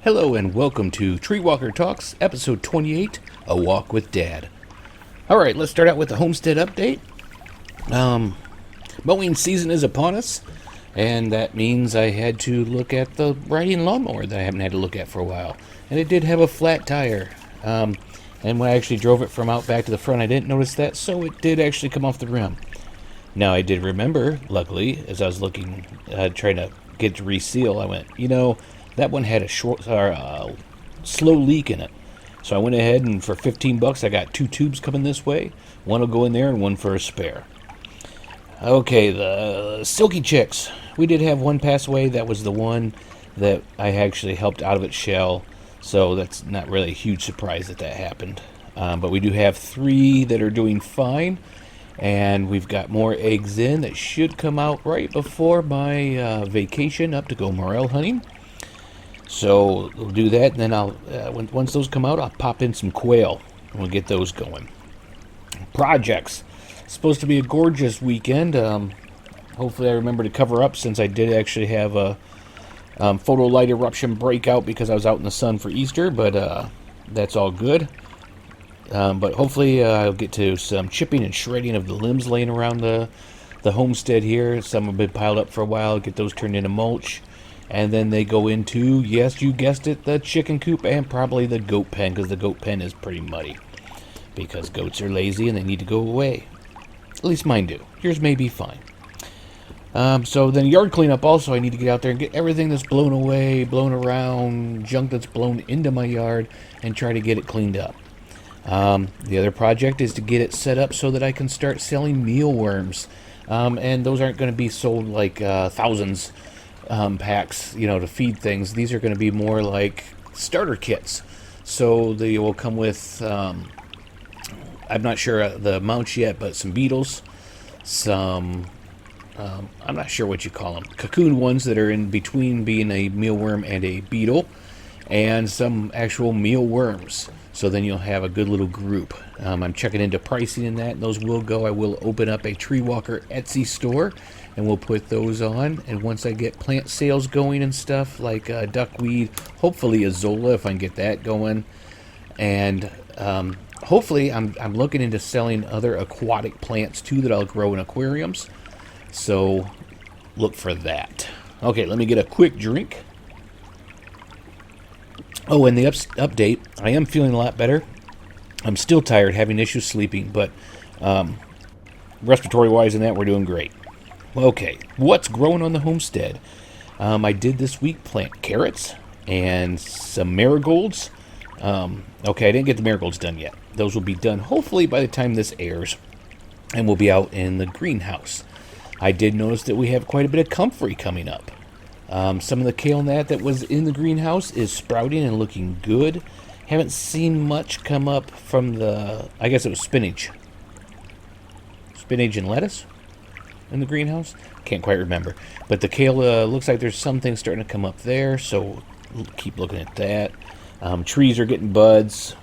Hello and welcome to TreeWalker Talks, episode 28, A Walk with Dad. Alright, let's start out with the homestead update. Mowing season is upon us, and that means I had to look at the riding lawnmower that I haven't had to look at for a while. And it did have a flat tire. And when I actually drove it from out back to the front, I didn't notice that, so it did actually come off the rim. Now, I did remember, luckily, as I was looking, trying to get it to reseal, I went, that one had a slow leak in it. So I went ahead and for $15, I got 2 tubes coming this way. One will go in there and one for a spare. Okay, the Silky Chicks. We did have one pass away. That was the one that I actually helped out of its shell. So that's not really a huge surprise that happened. But we do have 3 that are doing fine. And we've got more eggs in that should come out right before my vacation up to go morel hunting. So we'll do that, and then I'll once those come out, I'll pop in some quail, and we'll get those going. Projects. It's supposed to be a gorgeous weekend. Hopefully I remember to cover up, since I did actually have a photo light eruption breakout because I was out in the sun for Easter, but that's all good. But hopefully I'll get to some chipping and shredding of the limbs laying around the homestead here. Some have been piled up for a while, get those turned into mulch. And then they go into, yes, you guessed it, the chicken coop and probably the goat pen, because the goat pen is pretty muddy. Because goats are lazy and they need to go away. At least mine do. Yours may be fine. So then yard cleanup also, I need to get out there and get everything that's blown away, blown around, junk that's blown into my yard, and try to get it cleaned up. The other project is to get it set up so that I can start selling mealworms. And those aren't going to be sold like thousands packs, to feed things. These are going to be more like starter kits. So they will come with, I'm not sure the amounts yet, but some beetles, some, I'm not sure what you call them, cocoon ones that are in between being a mealworm and a beetle, and some actual mealworms. So then you'll have a good little group. I'm checking into pricing in that, and those will go. I will open up a TreeWalker Etsy store, and we'll put those on. And once I get plant sales going and stuff, like duckweed, hopefully azolla, if I can get that going. And hopefully I'm looking into selling other aquatic plants, too, that I'll grow in aquariums. So look for that. Okay, let me get a quick drink. Oh, and the update, I am feeling a lot better. I'm still tired, having issues sleeping, but respiratory-wise and that, we're doing great. Okay, what's growing on the homestead? I did this week plant carrots and some marigolds. Okay, I didn't get the marigolds done yet. Those will be done hopefully by the time this airs, and we'll be out in the greenhouse. I did notice that we have quite a bit of comfrey coming up. Some of the kale and that was in the greenhouse is sprouting and looking good. Haven't seen much come up from I guess it was spinach. Spinach and lettuce in the greenhouse? Can't quite remember. But the kale looks like there's some things starting to come up there, so keep looking at that. Trees are getting buds,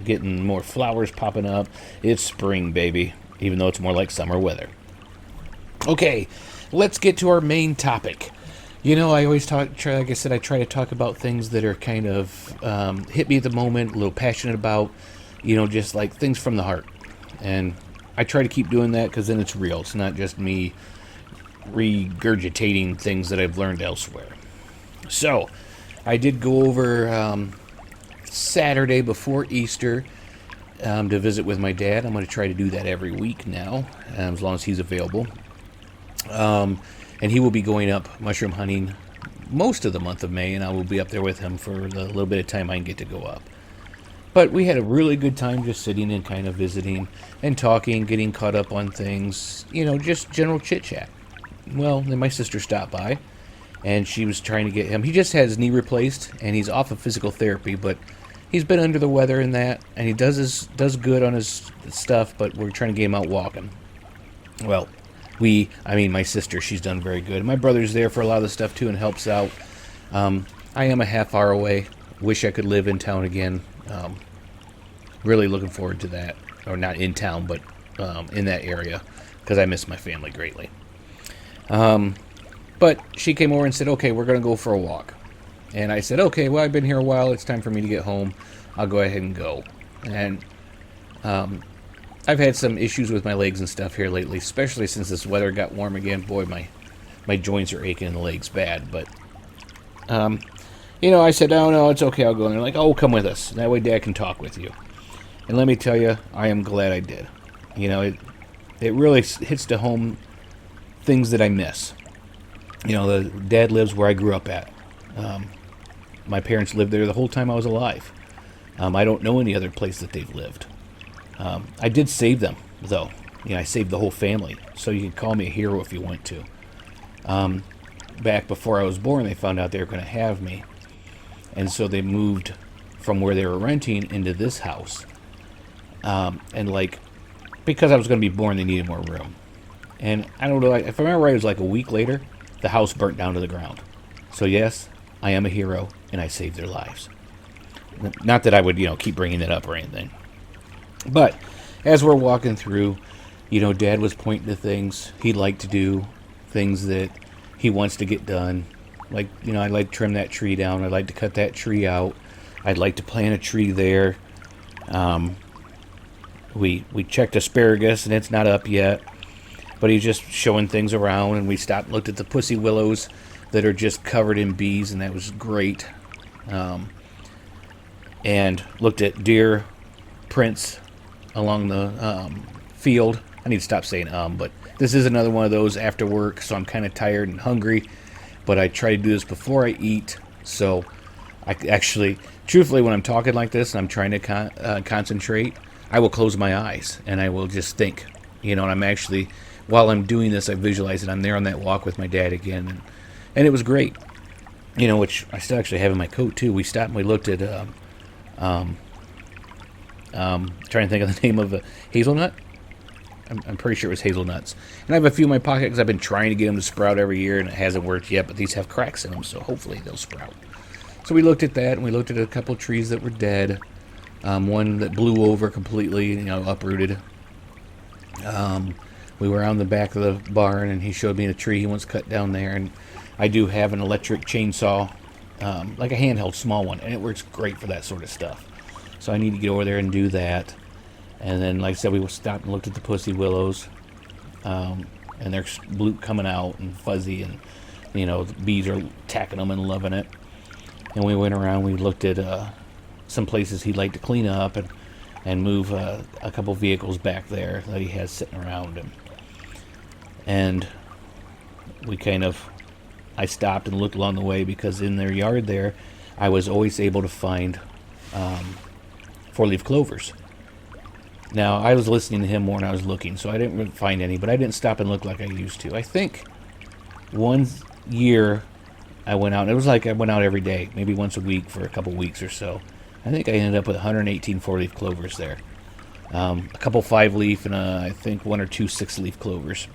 getting more flowers popping up. It's spring, baby, even though it's more like summer weather. Okay, let's get to our main topic. I always like I said, I try to talk about things that are kind of hit me at the moment, a little passionate about, just like things from the heart. And I try to keep doing that because then it's real. It's not just me regurgitating things that I've learned elsewhere. So, I did go over Saturday before Easter to visit with my dad. I'm going to try to do that every week now, as long as he's available. And he will be going up mushroom hunting most of the month of May, and I will be up there with him for the little bit of time I can get to go up. But we had a really good time just sitting and kind of visiting and talking, getting caught up on things, just general chit-chat. Well, then my sister stopped by, and she was trying to get him. He just had his knee replaced, and he's off of physical therapy, but he's been under the weather and that, and he does good on his stuff, but we're trying to get him out walking. Well, my sister, she's done very good. My brother's there for a lot of the stuff, too, and helps out. I am a half hour away. Wish I could live in town again. Really looking forward to that. Or not in town, but in that area, because I miss my family greatly. But she came over and said, okay, we're going to go for a walk. And I said, okay, well, I've been here a while. It's time for me to get home. I'll go ahead and go. And I've had some issues with my legs and stuff here lately, especially since this weather got warm again. Boy, my joints are aching in the legs bad. But, I said, oh, no, it's okay. I'll go. And they're like, oh, come with us. That way Dad can talk with you. And let me tell you, I am glad I did. It really hits to home things that I miss. The Dad lives where I grew up at. My parents lived there the whole time I was alive. I don't know any other place that they've lived. I did save them, though. I saved the whole family. So you can call me a hero if you want to. Back before I was born, they found out they were going to have me. And so they moved from where they were renting into this house. Because I was going to be born, they needed more room. And I don't know, if I remember right, it was like a week later, the house burnt down to the ground. So yes, I am a hero, and I saved their lives. Not that I would, keep bringing it up or anything. But as we're walking through, Dad was pointing to things he'd like to do, things that he wants to get done. Like, I'd like to trim that tree down. I'd like to cut that tree out. I'd like to plant a tree there. We checked asparagus, and it's not up yet. But he's just showing things around, and we stopped and looked at the pussy willows that are just covered in bees, and that was great. And looked at deer prints along the field. I need to stop saying but this is another one of those after work, so I'm kind of tired and hungry. But I try to do this before I eat, so I actually, truthfully, when I'm talking like this and I'm trying to concentrate, I will close my eyes and I will just think, and I'm actually, while I'm doing this, I visualize it. I'm there on that walk with my dad again, and it was great. Which I still actually have in my coat too. We stopped and we looked at, trying to think of the name of the hazelnut. I'm pretty sure it was hazelnuts. And I have a few in my pocket because I've been trying to get them to sprout every year, and it hasn't worked yet. But these have cracks in them, so hopefully they'll sprout. So we looked at that, and we looked at a couple of trees that were dead. One that blew over completely, uprooted. We were on the back of the barn, and he showed me the tree he wants cut down there. And I do have an electric chainsaw, like a handheld small one, and it works great for that sort of stuff. So I need to get over there and do that. And then, like I said, we stopped and looked at the pussy willows, and they're coming out and fuzzy, and the bees are attacking them and loving it. And we went around. We looked at some places he'd like to clean up and move a couple vehicles back there that he has sitting around him. And I stopped and looked along the way, because in their yard there, I was always able to find 4-leaf clovers. Now, I was listening to him more than I was looking, so I didn't really find any, but I didn't stop and look like I used to. I think one year I went out, and it was like I went out every day, maybe once a week for a couple weeks or so. I think I ended up with 118 4-leaf clovers there. A couple 5-leaf and I think 1 or 2 6-leaf clovers.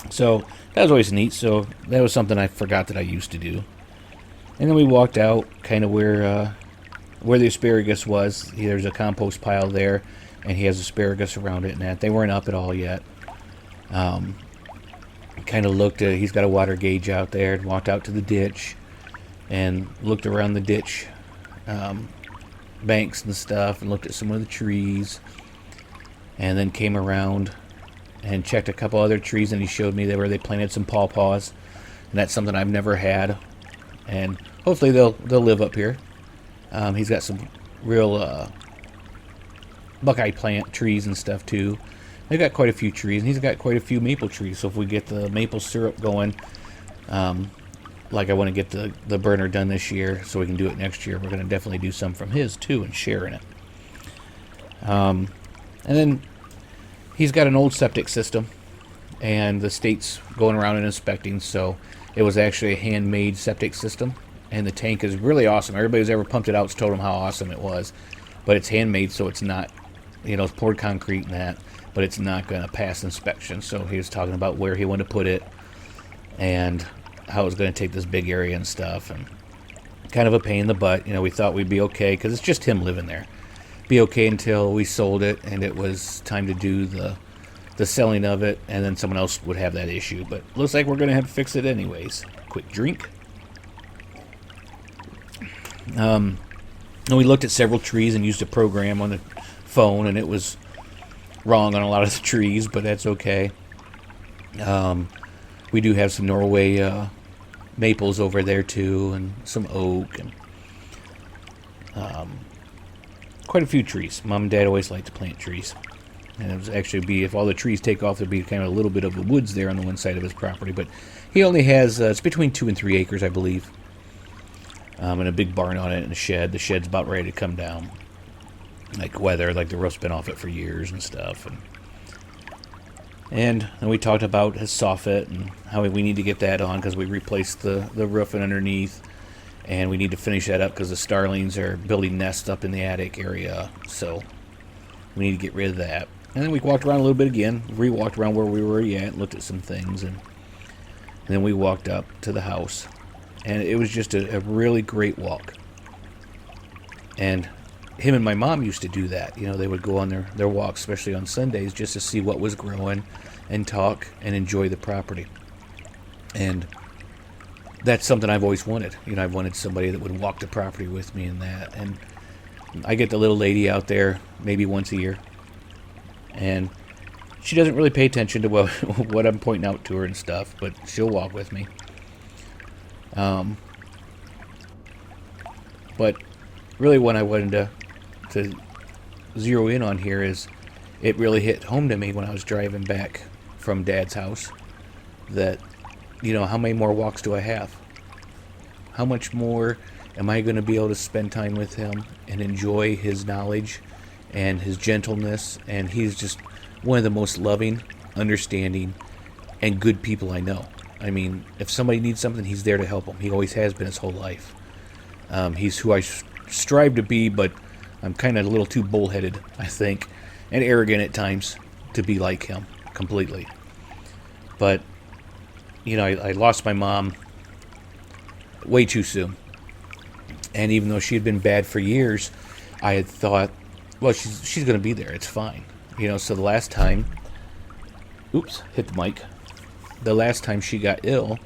So that was always neat. So that was something I forgot that I used to do. And then we walked out kind of where the asparagus was. There's a compost pile there, and he has asparagus around it and that. They weren't up at all yet. Kind of looked at, he's got a water gauge out there, and walked out to the ditch and looked around the ditch banks and stuff, and looked at some of the trees, and then came around and checked a couple other trees, and he showed me where they planted some pawpaws, and that's something I've never had, and hopefully they'll live up here. He's got some real buckeye plant trees and stuff too. They've got quite a few trees, and he's got quite a few maple trees. So if we get the maple syrup going, like I want to get the burner done this year so we can do it next year, we're going to definitely do some from his too and share in it. And then he's got an old septic system, and the state's going around and inspecting, so it was actually a handmade septic system, and the tank is really awesome. Everybody who's ever pumped it out's told them how awesome it was, but it's handmade, so it's not, it's poured concrete and that, but it's not going to pass inspection. So he was talking about where he wanted to put it and how it was going to take this big area and stuff, and kind of a pain in the butt. We thought we'd be okay because it's just him living there. Be okay until we sold it and it was time to do the selling of it, and then someone else would have that issue. But looks like we're going to have to fix it anyways. Quick drink. And we looked at several trees and used a program on the phone, and it was wrong on a lot of the trees, but that's okay. We do have some Norway maples over there too, and some oak, and quite a few trees. Mom and Dad always liked to plant trees. And it was actually be, if all the trees take off, there'd be kind of a little bit of the woods there on the one side of his property. But he only has, it's between 2 and 3 acres, I believe. And a big barn on it and a shed. The shed's about ready to come down. Like weather, like the roof's been off it for years and stuff. And then we talked about his soffit and how we need to get that on because we replaced the roof and underneath. And we need to finish that up because the starlings are building nests up in the attic area. So we need to get rid of that. And then we walked around a little bit again, re-walked around where we were at, looked at some things, and then we walked up to the house. And it was just a really great walk. And him and my mom used to do that. You know, they would go on their walks, especially on Sundays, just to see what was growing and talk and enjoy the property. And that's something I've always wanted. You know, I've wanted somebody that would walk the property with me and that. And I get the little lady out there maybe once a year. And she doesn't really pay attention to what I'm pointing out to her and stuff, but she'll walk with me. But really what I wanted to zero in on here is it really hit home to me when I was driving back from Dad's house that, you know, how many more walks do I have? How much more am I going to be able to spend time with him and enjoy his knowledge and his gentleness? And he's just one of the most loving, understanding, and good people I know. I mean, if somebody needs something, he's there to help them. He always has been his whole life. He's who I strive to be, but I'm kind of a little too bullheaded, I think, and arrogant at times to be like him completely. But, you know, I lost my mom way too soon. And even though she had been bad for years, I had thought, well, she's going to be there. It's fine. You know, so the last time, oops, hit the mic. The last time she got ill,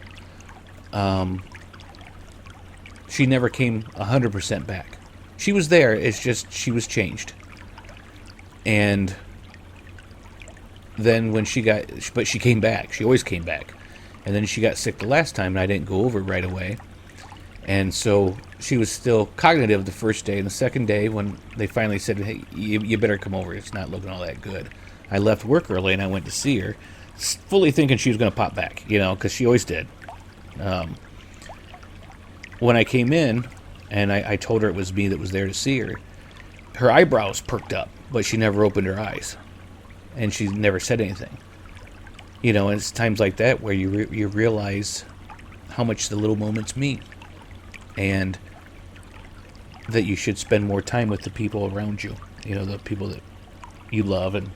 she never came 100% back. She was there, it's just she was changed. And then when she came back. She always came back. And then she got sick the last time, and I didn't go over right away. And so she was still cognitive the first day. And the second day, when they finally said, hey, you better come over, it's not looking all that good, I left work early and I went to see her, fully thinking she was going to pop back, you know, because she always did. When I came in and I told her it was me that was there to see her, her eyebrows perked up, but she never opened her eyes. And she never said anything. You know, and it's times like that where you realize how much the little moments mean. And that you should spend more time with the people around you. You know, the people that you love and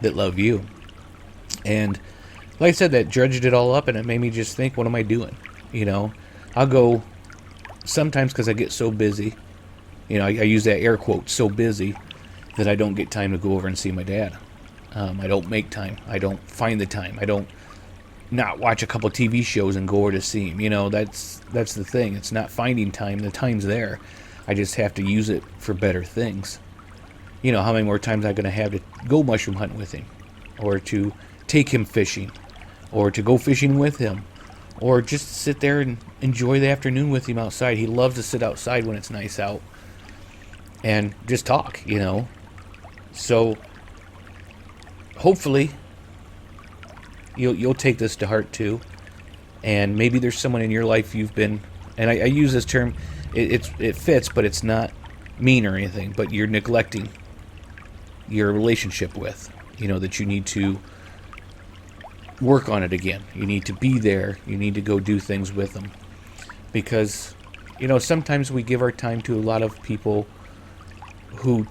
that love you. And like I said, that dredged it all up, and it made me just think, what am I doing? You know, I'll go sometimes because I get so busy. You know, I use that air quote, so busy, that I don't get time to go over and see my dad. I don't make time. I don't find the time. I don't not watch a couple TV shows and go over to see him. You know, that's the thing. It's not finding time. The time's there. I just have to use it for better things. You know, how many more times am I going to have to go mushroom hunting with him? Or to take him fishing? Or to go fishing with him? Or just sit there and enjoy the afternoon with him outside. He loves to sit outside when it's nice out. And just talk, you know. So, hopefully, you'll take this to heart too, and maybe there's someone in your life you've been, and I use this term, it fits, but it's not mean or anything, but you're neglecting your relationship with, you know, that you need to work on it again. You need to be there. You need to go do things with them, because, you know, sometimes we give our time to a lot of people who,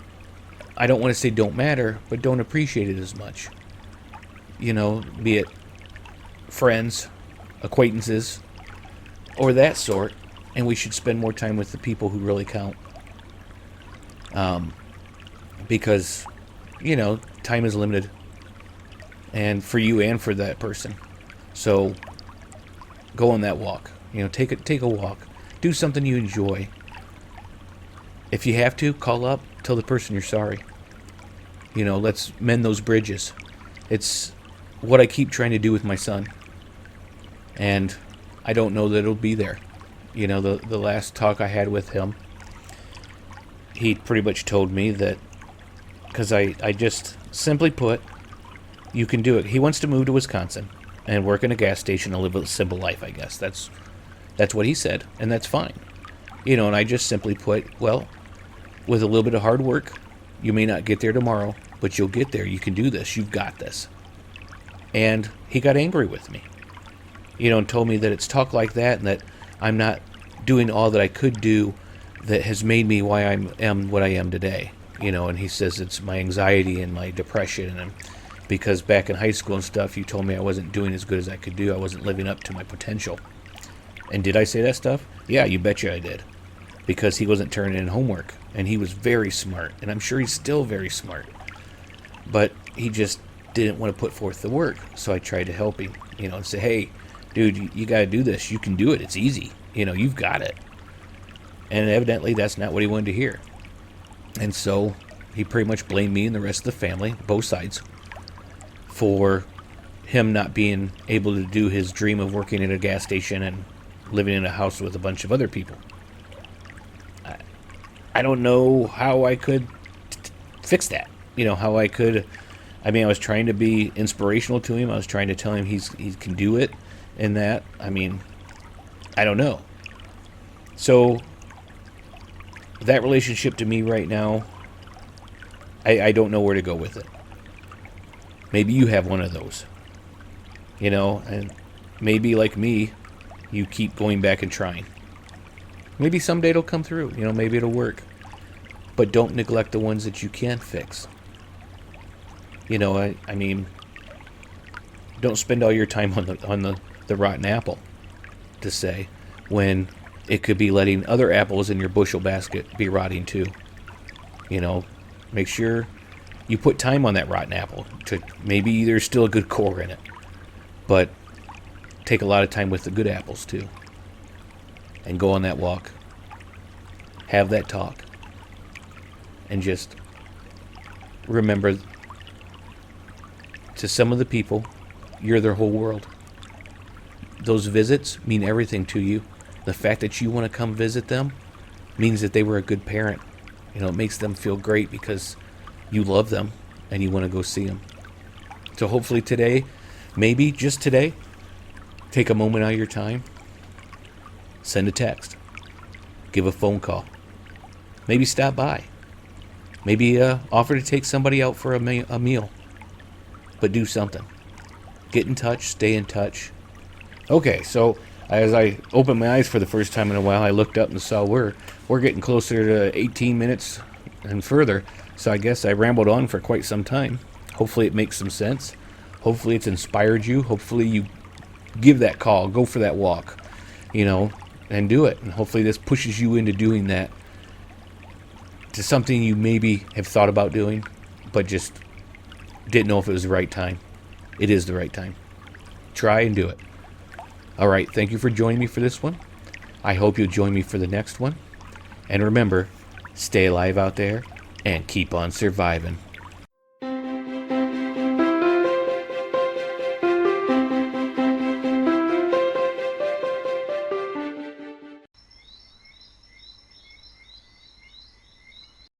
I don't want to say don't matter, but don't appreciate it as much. You know, be it friends, acquaintances, or that sort, and we should spend more time with the people who really count. Because, you know, time is limited, and for you and for that person. So, go on that walk. You know, take a walk. Do something you enjoy. If you have to, call up, tell the person you're sorry. Let's mend those bridges. It's what I keep trying to do with my son. And I don't know that it'll be there. The last talk I had with him, he pretty much told me that, because I just simply put, you can do it. He wants to move to Wisconsin and work in a gas station and live a simple life, I guess. That's what he said, and that's fine. And I just simply put, well, with a little bit of hard work, you may not get there tomorrow, but you'll get there. You can do this. You've got this. And he got angry with me, and told me that it's talk like that and that I'm not doing all that I could do that has made me why I am what I am today. And he says it's my anxiety and my depression, and because back in high school and stuff, you told me I wasn't doing as good as I could do. I wasn't living up to my potential. And did I say that stuff? Yeah, you betcha I did. Because he wasn't turning in homework. And he was very smart. And I'm sure he's still very smart. But he just didn't want to put forth the work. So I tried to help him, and say, hey, dude, you got to do this. You can do it. It's easy. You've got it. And evidently that's not what he wanted to hear. And so he pretty much blamed me and the rest of the family, both sides, for him not being able to do his dream of working at a gas station and living in a house with a bunch of other people. I don't know how I could fix that. How I could. I mean, I was trying to be inspirational to him. I was trying to tell him he can do it and that. I mean, I don't know. So that relationship to me right now, I don't know where to go with it. Maybe you have one of those. And maybe like me, you keep going back and trying. Maybe someday it'll come through. Maybe it'll work. But don't neglect the ones that you can fix. I mean, don't spend all your time on the rotten apple, to say, when it could be letting other apples in your bushel basket be rotting too. Make sure you put time on that rotten apple. To maybe there's still a good core in it, but take a lot of time with the good apples too. And go on that walk. Have that talk. And just remember, to some of the people, you're their whole world. Those visits mean everything to you. The fact that you want to come visit them means that they were a good parent. It makes them feel great because you love them and you want to go see them. So hopefully today, maybe just today, take a moment out of your time. Send a text. Give a phone call. Maybe stop by. Maybe offer to take somebody out for a meal. But do something. Get in touch. Stay in touch. Okay, so as I opened my eyes for the first time in a while, I looked up and saw we're getting closer to 18 minutes and further. So I guess I rambled on for quite some time. Hopefully it makes some sense. Hopefully it's inspired you. Hopefully you give that call. Go for that walk. And do it. And hopefully this pushes you into doing that, to something you maybe have thought about doing, but just didn't know if it was the right time. It is the right time. Try and do it. All right. Thank you for joining me for this one. I hope you'll join me for the next one. And remember, stay alive out there and keep on surviving.